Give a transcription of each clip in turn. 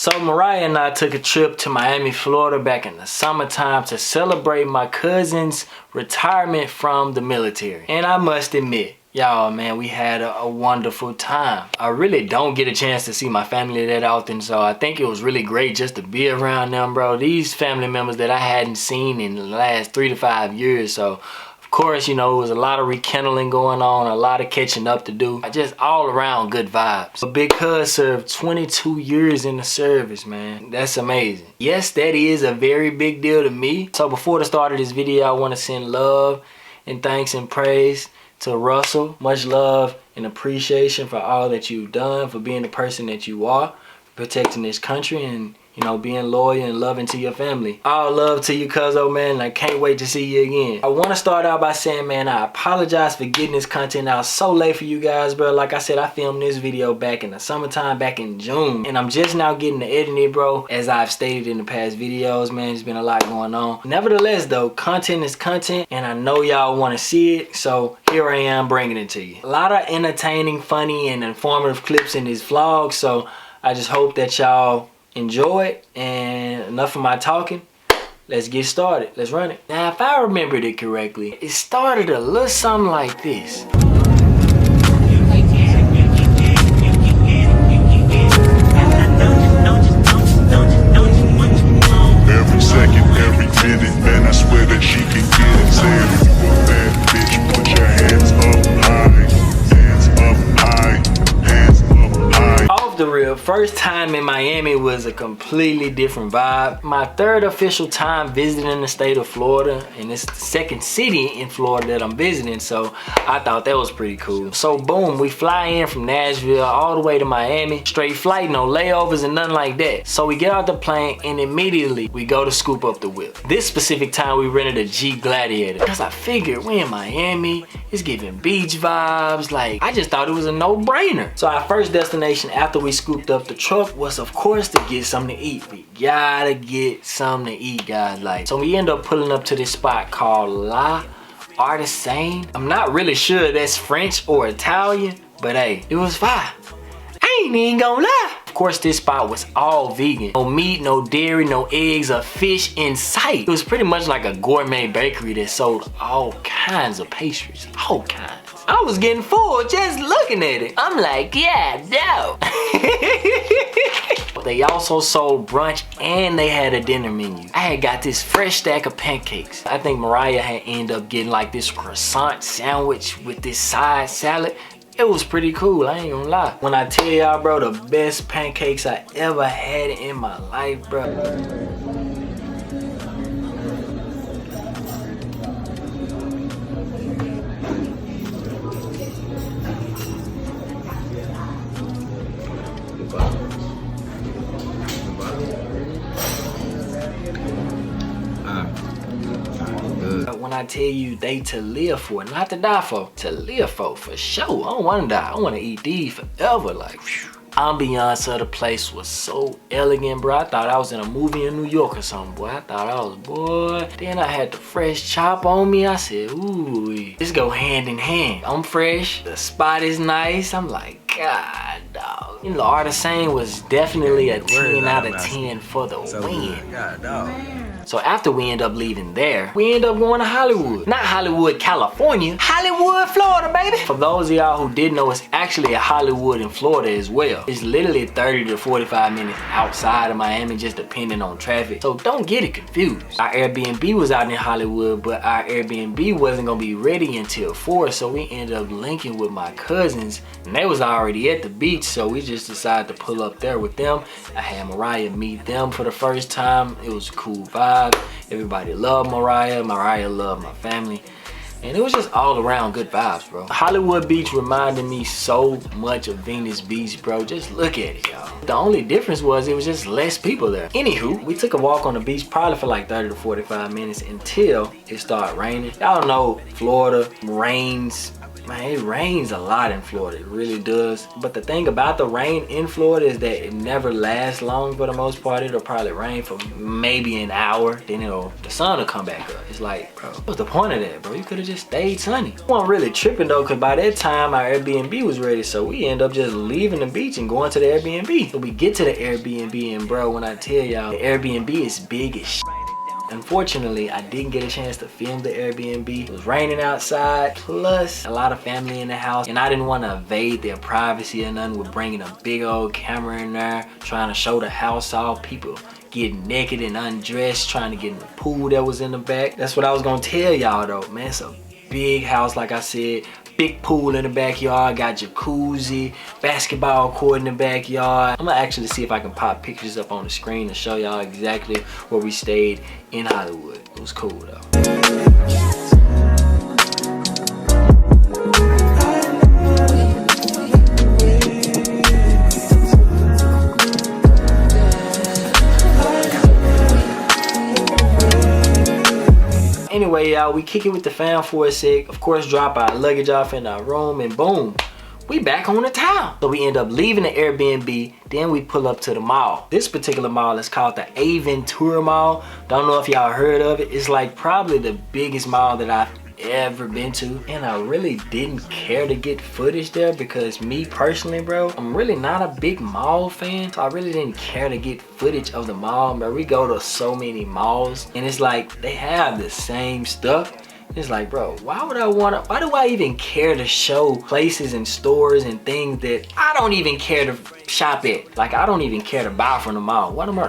So Mariah and I took a trip to Miami, Florida back in the summertime to celebrate my cousin's retirement from the military. And I must admit, y'all, man, we had a wonderful time. I really don't get a chance to see my family that often, so I think it was really great just to be around them, bro. These family members that I hadn't seen in the last 3 to 5 years, so of course, you know, it was a lot of rekindling going on, a lot of catching up to do. Just all around good vibes. But Big Cuz served 22 years in the service, man. That's amazing. Yes, that is a very big deal to me. So before the start of this video, I want to send love and thanks and praise to Russell. Much love and appreciation for all that you've done, for being the person that you are, protecting this country, and you know, being loyal and loving to your family. All love to you, cuzzo, man, and I can't wait to see you again. I want to start out by saying, man, I apologize for getting this content out so late for you guys, bro. Like I said, I filmed this video back in the summertime, back in June, and I'm just now getting to editing it, bro. As I've stated in the past videos, man, there's been a lot going on. Nevertheless, though, content is content, and I know y'all want to see it, so here I am bringing it to you. A lot of entertaining, funny, and informative clips in this vlog, so I just hope that y'all enjoy it. And enough of my talking, let's get started. Let's run it. Now, if I remembered it correctly, it started a little something like this. Every second, every minute, man, I swear that she can get it. Say if you a bad bitch, put your hands up high, hands up high, hands up high. Off the real, first time in Miami was a completely different vibe. My third official time visiting the state of Florida, and it's the second city in Florida that I'm visiting, so I thought that was pretty cool. So boom, we fly in from Nashville all the way to Miami. Straight flight, no layovers and nothing like that. So we get out the plane and immediately we go to scoop up the whip. This specific time we rented a Jeep Gladiator because I figured we in Miami, it's giving beach vibes. Like, I just thought it was a no-brainer. So our first destination after we scooped up the truck was, of course, to get something to eat. We gotta get something to eat, guys. Like, so we end up pulling up to this spot called Lotta. I'm not really sure that's French or Italian, but hey, it was fire. I ain't even gonna lie. Of course, this spot was all vegan. No meat, no dairy, no eggs or fish in sight. It was pretty much like a gourmet bakery that sold all kinds of pastries, all kinds. I was getting full just looking at it. I'm like, yeah, no. They also sold brunch and they had a dinner menu. I had got this fresh stack of pancakes. I think Mariah had ended up getting like this croissant sandwich with this side salad. It was pretty cool, I ain't gonna lie. When I tell y'all, bro, the best pancakes I ever had in my life, bro. When I tell you they to live for, not to die for, to live for sure. I don't want to die. I want to eat these forever. Like, whew. Ambiance of the place was so elegant, bro. I thought I was in a movie in New York or something, boy. I thought I was, boy. Then I had the fresh chop on me. I said, ooh, this go hand in hand. I'm fresh. The spot is nice. I'm like, God, dog. You know, Artisan was definitely a 10 out of 10 for the win. God, dog. So after we end up leaving there, we end up going to Hollywood. Not Hollywood, California. Hollywood, Florida, baby. For those of y'all who didn't know, it's actually a Hollywood in Florida as well. It's literally 30 to 45 minutes outside of Miami, just depending on traffic. So don't get it confused. Our Airbnb was out in Hollywood, but our Airbnb wasn't gonna be ready until 4, so we ended up linking with my cousins, and they was already at the beach, so we just decided to pull up there with them. I had Mariah meet them for the first time. It was a cool vibe. Everybody loved Mariah. Mariah loved my family. And it was just all around good vibes, bro. Hollywood Beach reminded me so much of Venice Beach, bro. Just look at it, y'all. The only difference was it was just less people there. Anywho, we took a walk on the beach probably for like 30 to 45 minutes until it started raining. Y'all know Florida rains Man, it rains a lot in Florida. It really does. But the thing about the rain in Florida is that it never lasts long for the most part. It'll probably rain for maybe an hour. Then the sun will come back up. It's like, bro, what's the point of that, bro? You could have just stayed sunny. I wasn't really tripping though, because by that time our Airbnb was ready. So we end up just leaving the beach and going to the Airbnb. So we get to the Airbnb, and bro, when I tell y'all, the Airbnb is big as shit. Unfortunately, I didn't get a chance to film the Airbnb. It was raining outside, plus a lot of family in the house, and I didn't want to invade their privacy or nothing with bringing a big old camera in there, trying to show the house off. People getting naked and undressed, trying to get in the pool that was in the back. That's what I was gonna tell y'all though, man. It's a big house, like I said. Big pool in the backyard, got jacuzzi, basketball court in the backyard. I'm gonna actually see if I can pop pictures up on the screen and show y'all exactly where we stayed in Hollywood. It was cool though. Anyway, y'all, we kick it with the fam for a sec. Of course, drop our luggage off in our room, and boom, we back on the town. So we end up leaving the Airbnb, then we pull up to the mall. This particular mall is called the Aventura Mall. Don't know if y'all heard of it. It's like probably the biggest mall that I've ever been to, and I really didn't care to get footage there because me personally, bro, I'm really not a big mall fan, so I really didn't care to get footage of the mall. But we go to so many malls, and it's like they have the same stuff. It's like, bro, why do I even care to show places and stores and things that I don't even care to shop at? Like, I don't even care to buy from the mall. Why am I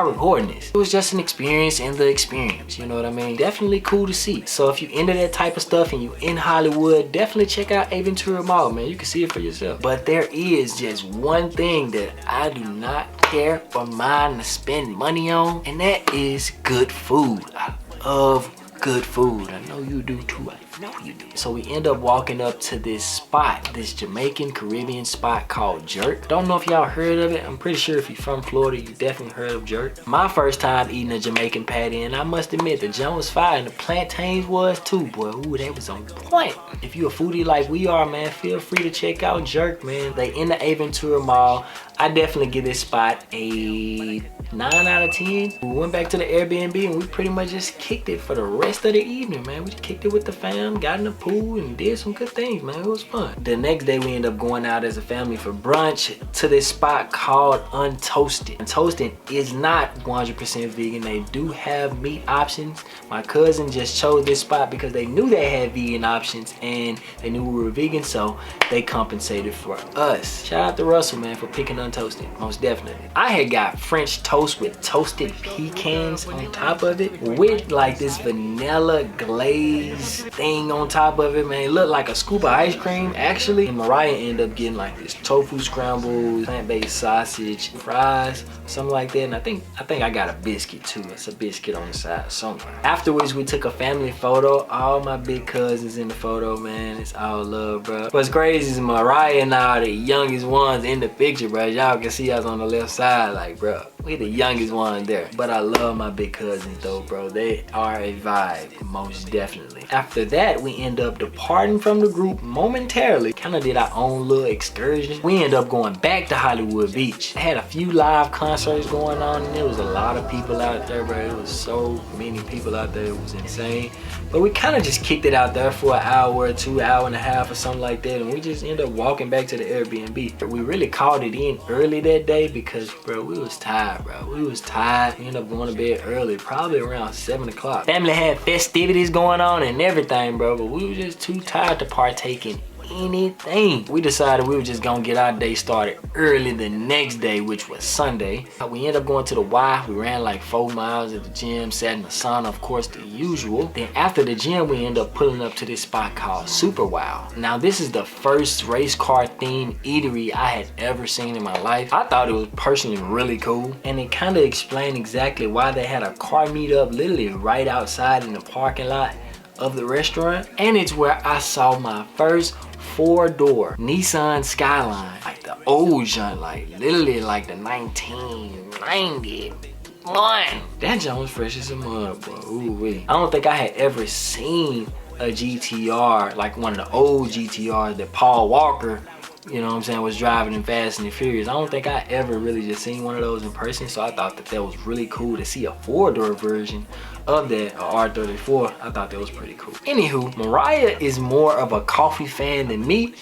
recording this? It was just an experience in the experience, you know what I mean? Definitely cool to see. So if you into that type of stuff and you in Hollywood, definitely check out Aventura Mall, man. You can see it for yourself. But there is just one thing that I do not care or mind to spend money on, and that is good food. I love good food. I know you do too. I know you do. So we end up walking up to this spot, this Jamaican Caribbean spot called Jerk. Don't know if y'all heard of it. I'm pretty sure if you're from Florida, you definitely heard of Jerk. My first time eating a Jamaican patty, and I must admit the jam was fire, and the plantains was too, boy. Ooh, that was on point. If you a foodie like we are, man, feel free to check out Jerk, man. They in the Aventura Mall. I definitely give this spot a 9 out of 10. We went back to the Airbnb and we pretty much just kicked it for the rest of the evening, man. We just kicked it with the fam, got in the pool, and did some good things, man. It was fun. The next day we ended up going out as a family for brunch to this spot called Untoasted. Untoasted is not 100% vegan. They do have meat options. My cousin just chose this spot because they knew they had vegan options and they knew we were vegan, so they compensated for us. Shout out to Russell, man, for picking Untoasted, most definitely. I had got French toast with toasted pecans on top of it with like this vanilla glaze thing on top of it, man. It looked like a scoop of ice cream actually. And Mariah ended up getting like this tofu scramble, plant-based sausage, fries, something like that. And I think I got a biscuit too. It's a biscuit on the side somewhere. Afterwards, we took a family photo. All my big cousins in the photo, man. It's all love, bro. What's crazy is Mariah and I are the youngest ones in the picture, bro. Y'all can see us on the left side, like, bro, we the youngest one there. But I love my big cousins though, bro. They are a vibe, most definitely. After that, we end up departing from the group momentarily. Kind of did our own little excursion. We end up going back to Hollywood Beach. They had a few live concerts going on, and there was a lot of people out there, bro. It was so many people out there. It was insane. But we kind of just kicked it out there for an hour or two, hour and a half or something like that, and we just ended up walking back to the Airbnb. We really called it in early that day because, bro, we was tired, bro. We was tired. We ended up going to bed early, probably around 7 o'clock. Family had festivities going on and everything, bro, but we were just too tired to partake in anything. We decided we were just gonna get our day started early the next day, which was Sunday. We ended up going to the Y. We ran like 4 miles at the gym, sat in the sauna, of course, the usual. Then after the gym, we ended up pulling up to this spot called Super Wow. Now this is the first race car themed eatery I had ever seen in my life. I thought it was personally really cool, and it kind of explained exactly why they had a car meetup literally right outside in the parking lot of the restaurant. And it's where I saw my first 4-door Nissan Skyline, like the old junk, like literally like the 1991. That junk was fresh as a mud, bro. Ooh wee. I don't think I had ever seen a GTR, like one of the old GTRs that Paul Walker, you know what I'm saying, was driving in Fast and the Furious. I don't think I ever really just seen one of those in person, so I thought that was really cool to see a 4-door version of that, a R34. I thought that was pretty cool. Anywho, Mariah is more of a coffee fan than me.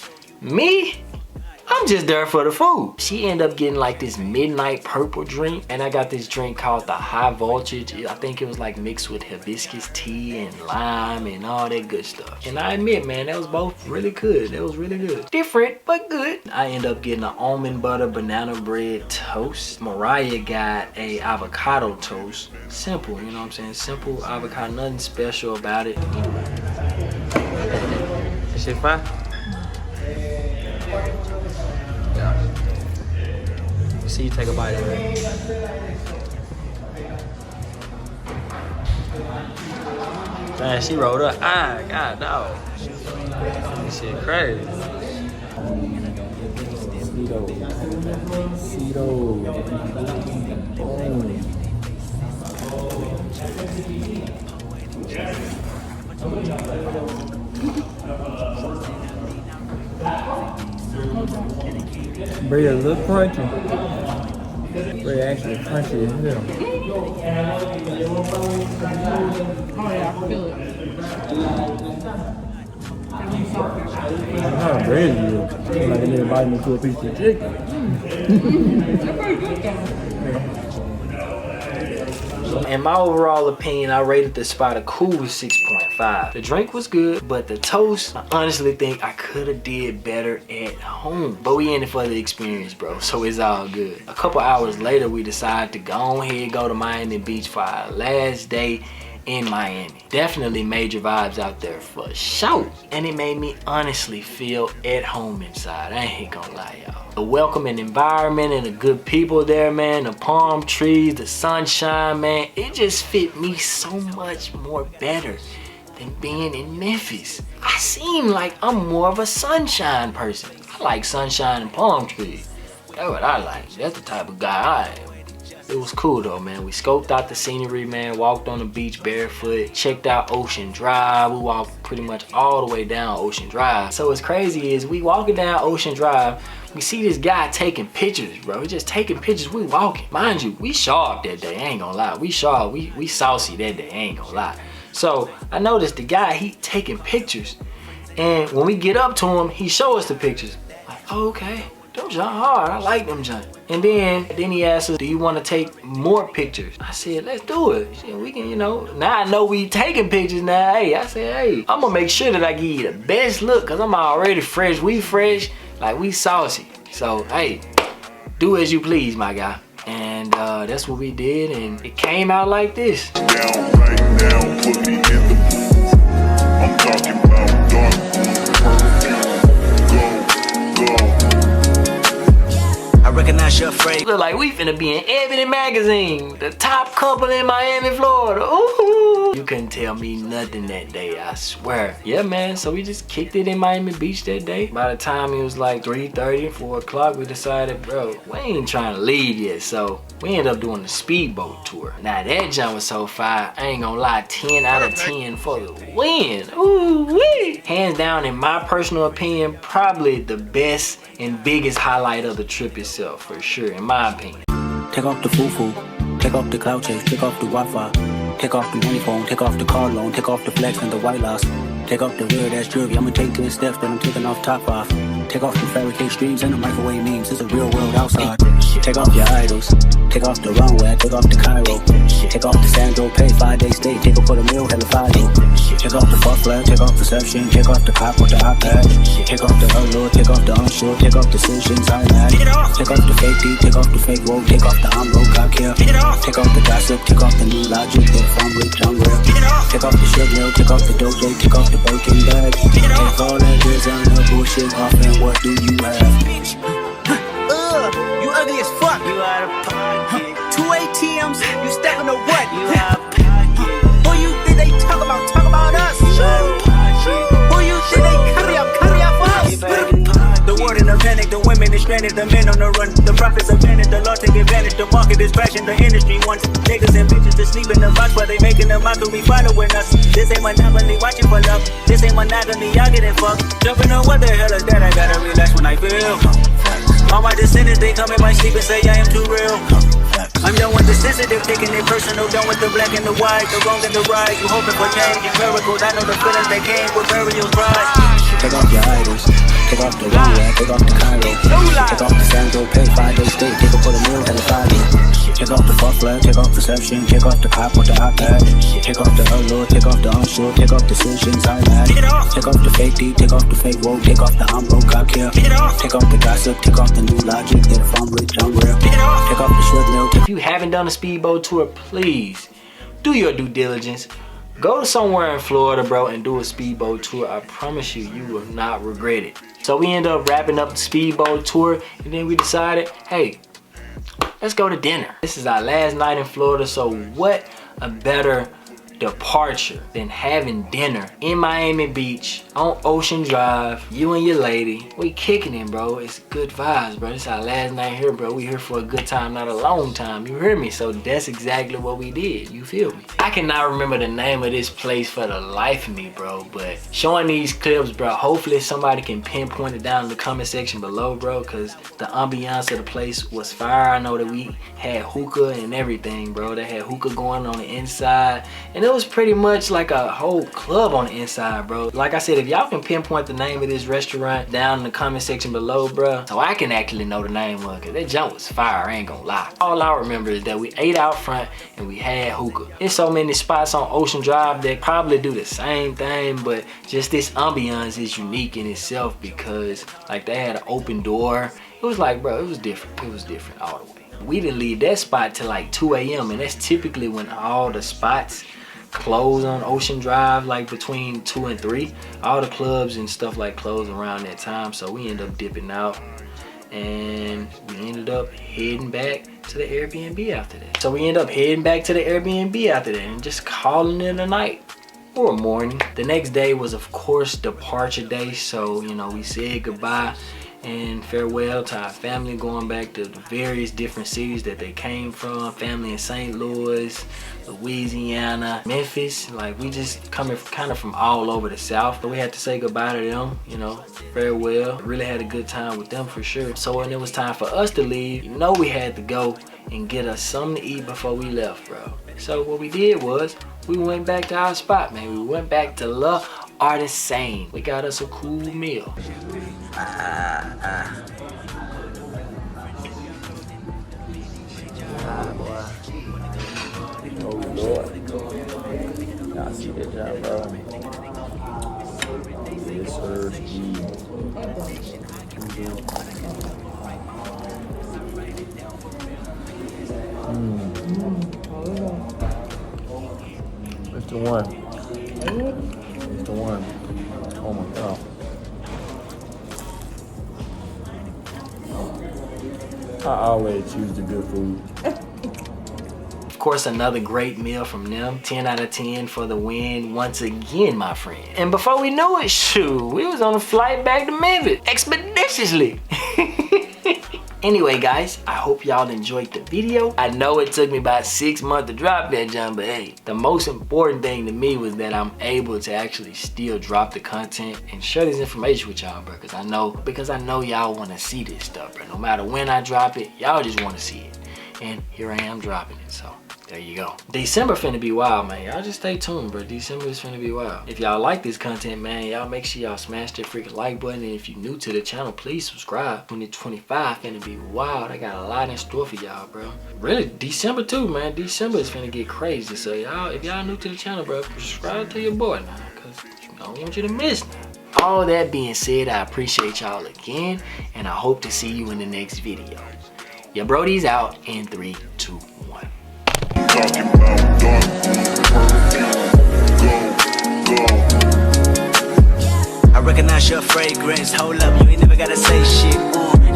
I'm just there for the food. She ended up getting like this midnight purple drink, and I got this drink called the High Voltage. I think it was like mixed with hibiscus tea and lime and all that good stuff. And I admit, man, that was both really good. That was really good. Different, but good. I ended up getting an almond butter banana bread toast. Mariah got a avocado toast. Simple, you know what I'm saying? Simple avocado, nothing special about it. That shit fine? See you take a bite of it. Man, she rolled up. God, no. This shit crazy. Bread a little crunchy. Bread actually crunchy as hell. Oh yeah, I can feel it. What kind of bread is it? It's like a little bite into a piece of chicken. They're pretty good though. In my overall opinion, I rated the spot a cool 6.5. The drink was good, but the toast, I honestly think I could have did better at home. But we in it for the experience, bro, so it's all good. A couple hours later, we decided to go ahead, go to Miami Beach for our last day in Miami. Definitely major vibes out there for sure. And it made me honestly feel at home inside. I ain't gonna lie, y'all. The welcoming environment and the good people there, man. The palm trees, the sunshine, man. It just fit me so much more better than being in Memphis. I seem like I'm more of a sunshine person. I like sunshine and palm trees. That's what I like. That's the type of guy I am. It was cool though, man. We scoped out the scenery, man. Walked on the beach barefoot. Checked out Ocean Drive. We walked pretty much all the way down Ocean Drive. So what's crazy is we walking down Ocean Drive. We see this guy taking pictures, bro. He just taking pictures. We walking. Mind you, we sharp that day. I ain't gonna lie. We sharp. We saucy that day. I ain't gonna lie. So I noticed the guy, he taking pictures. And when we get up to him, he show us the pictures. Like, oh, okay. Them junk hard. I like them junk. And then he asked us, do you want to take more pictures? I said, let's do it. We can, you know. Now I know we taking pictures now. Hey, I said, hey, I'm going to make sure that I give you the best look because I'm already fresh. We fresh. Like, we saucy. So, hey, do as you please, my guy. And that's what we did. And it came out like this. Down right now, put me in the mood. I'm talking about dark perfume. Go. I recognize your phrase. Look like we finna be in Ebony magazine. The top couple in Miami, Florida. Ooh. You couldn't tell me nothing that day, I swear. Yeah, man, so we just kicked it in Miami Beach that day. By the time it was like 3:30, 4 o'clock, we decided, bro, we ain't trying to leave yet. So we ended up doing the speedboat tour. Now that jump was so fire, I ain't gonna lie, 10 out of 10 for the win. Ooh wee. Hands down, in my personal opinion, probably the best and biggest highlight of the trip itself, for sure, in my opinion. Take off the foo-foo, take off the cloud chase, take off the Wi-Fi, take off the money phone, take off the car loan, take off the flex and the white loss, take off the weird ass jewelry. I'ma take 10 steps, then I'm taking off top off. Take off the fabricate streams and the microwave memes. It's a real world outside. Take off your idols, take off the runway, take off the Cairo, take off the Sandro, pay 5 days stay, take up for the meal, hella follow. Take off the fuck flag, take off perception, take off the cop with the iPad, take off the allure, take off the unsure, take off decisions I had. Take off the fake deep, take off the fake woke, take off the I'm broke, I care. Take off the gossip, take off the new logic, that if I'm rich, I'm real. Take off the shit mill, take off the dojo, take off the Birkin bag. Take all that designer bullshit off and what do you have? You ugly as fuck. You out of pocket. 2 ATMs, you stepping to what? You out of pocket. Who you think they talk about us? You out of pocket. Who you think they carry out for us? You back in pocket. The world in a panic, the women is stranded, the men on the run. The profits are vanished, the law take advantage. The market is crashing, the industry wants niggas and bitches to to sleep in the box, but they making a mockery following us. This ain't monopoly, watching for love. This ain't monogamy, y'all getting fucked. Jumping on what the hell is that? I gotta relax when I feel. All my descendants, they come in my sleep and say I am too real. I'm done with the sensitive, taking it personal. Done with the black and the white, the wrong and the right. You hoping for change and miracles. I know the feelings that came with burial cries. Take off your idols, take off the runway, take off the Cairo, take off the sandal, pay 5 days stay, take up for the meal, tell the Friday. Take off the fuck flag, take off perception, take off the cop with the iPad, take off the allure, take off the unsure, take off decisions I had. Take off the fake deep, take off the fake woke, take off the I'm broke, I care. Take off the gossip, take off the new logic, that if I'm rich, I'm real. Take off the short milk. If you haven't done a speedboat tour, please do your due diligence. Go to somewhere in Florida, bro, and do a speedboat tour. I promise you, you will not regret it. So we ended up wrapping up the speedboat tour, and then we decided, hey, let's go to dinner. This is our last night in Florida, so what a better departure than having dinner in Miami Beach on Ocean Drive. You and your lady, we kicking it, bro. It's good vibes, bro. This is our last night here, bro. We here for a good time, not a long time. You hear me? So that's exactly what we did. You feel me? I cannot remember the name of this place for the life of me, bro, but showing these clips, bro, hopefully somebody can pinpoint it down in the comment section below, bro, because the ambiance of the place was fire. I know that we had hookah and everything, bro. They had hookah going on the inside, and it was pretty much like a whole club on the inside, bro. Like I said, if y'all can pinpoint the name of this restaurant down in the comment section below, bro, so I can actually know the name of it, because that junk was fire, I ain't gonna lie. All I remember is that we ate out front and we had hookah. There's so many spots on Ocean Drive that probably do the same thing, but just this ambiance is unique in itself because like they had an open door. It was like, bro, it was different. It was different all the way. We didn't leave that spot till like 2 a.m. and that's typically when all the spots close on Ocean Drive, like between 2 and 3. All the clubs and stuff like close around that time, so we ended up dipping out and we ended up heading back to the Airbnb after that. So we ended up heading back to the Airbnb after that and just calling it a night or a morning. The next day was of course departure day, so you know we said goodbye and farewell to our family, going back to the various different cities that they came from. Family in St. Louis, Louisiana, Memphis. Like we just coming kind of from all over the South. But we had to say goodbye to them, you know, farewell. Really had a good time with them for sure. So when it was time for us to leave, you know we had to go and get us something to eat before we left, bro. So what we did was we went back to our spot, man. We went back to La Artisan. We got us a cool meal. Oh Lord. Y'all see that job, bro? Yes, sir. It's the one. It's the one. Oh my God. I always choose the good food. Of course, another great meal from them. 10 out of 10 for the win once again, my friend. And before we knew it, shoot, we was on a flight back to Memphis expeditiously. Anyway, guys, I hope y'all enjoyed the video. I know it took me about 6 months to drop that jump, but hey, the most important thing to me was that I'm able to actually still drop the content and share this information with y'all, bro. Because I know y'all want to see this stuff, bro. No matter when I drop it, y'all just want to see it. And here I am dropping it, so there you go. December finna be wild, man. Y'all just stay tuned, bro. December is finna be wild. If y'all like this content, man, y'all make sure y'all smash that freaking like button. And if you're new to the channel, please subscribe. 2025 finna be wild. I got a lot in store for y'all, bro. Really, December too, man. December is finna get crazy. So y'all, if y'all new to the channel, bro, subscribe to your boy now, cause I don't want you to miss now. All that being said, I appreciate y'all again, and I hope to see you in the next video. Your Brody's out in 3, 2, 1. I recognize your fragrance. Hold up, you ain't never gotta say shit.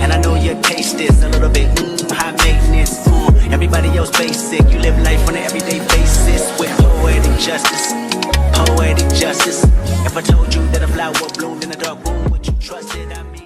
And I know your taste is a little bit high maintenance. Everybody else basic. You live life on an everyday basis with poetic justice. Poetic justice. If I told you that a flower bloomed in a dark room, would you trust it? I mean